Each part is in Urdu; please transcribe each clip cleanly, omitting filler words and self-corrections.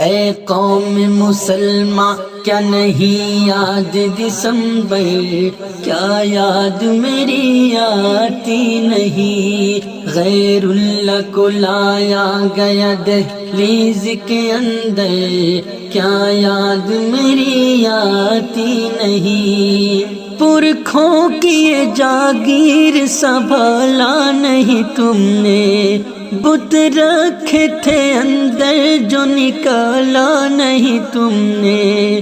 اے قوم مسلمہ کیا نہیں یاد دسمبر، کیا یاد میری آتی نہیں، غیر اللہ کو لایا گیا دہلیز کے اندر، کیا یاد میری آتی نہیں، پرکھوں کی یہ جاگیر سنبھالا نہیں تم نے، بت رکھے تھے اندر جو نکالا نہیں تم نے،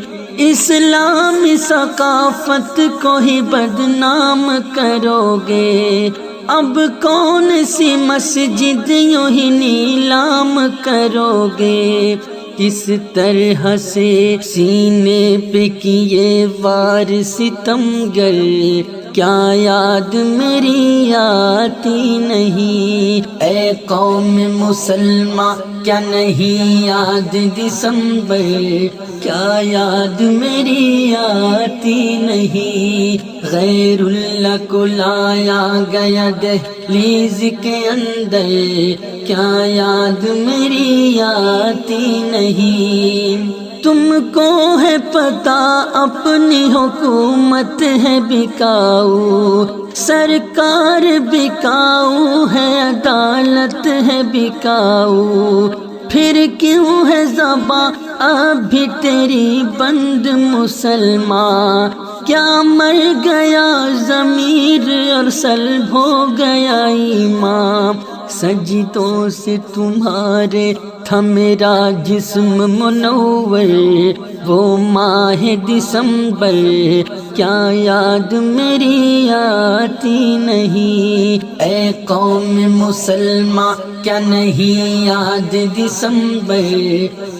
اسلامی ثقافت کو ہی بدنام کرو گے، اب کون سی مسجد یوں ہی نیلام کرو گے، کس طرح سے سینے پہ کیے وار ستمگر، کیا یاد میری آتی نہیں، اے قوم مسلمہ کیا نہیں یاد دسمبر، کیا یاد میری آتی نہیں، غیر اللہ کو لایا گیا دہلیز کے اندر، کیا یاد میری آتی نہیں، تم کو ہے پتہ اپنی حکومت ہے بکاؤ، سرکار بکاؤ ہے، عدالت ہے بکاؤ، پھر کیوں ہے زباں اب بھی تیری بند مسلمان، کیا مر گیا ضمیر اور سلب ہو گیا ایمان، سجدوں سے تمہارے تھا میرا جسم منور، وہ ماہ دسمبر، کیا یاد میری آتی نہیں، اے قوم مسلمہ کیا نہیں یاد دسمبر،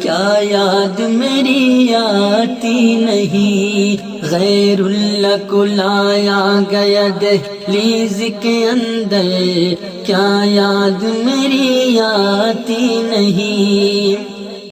کیا یاد میری آتی نہیں، غیر اللہ کو لایا گیا دہلیز کے اندر، کیا یاد میری آتی نہیں۔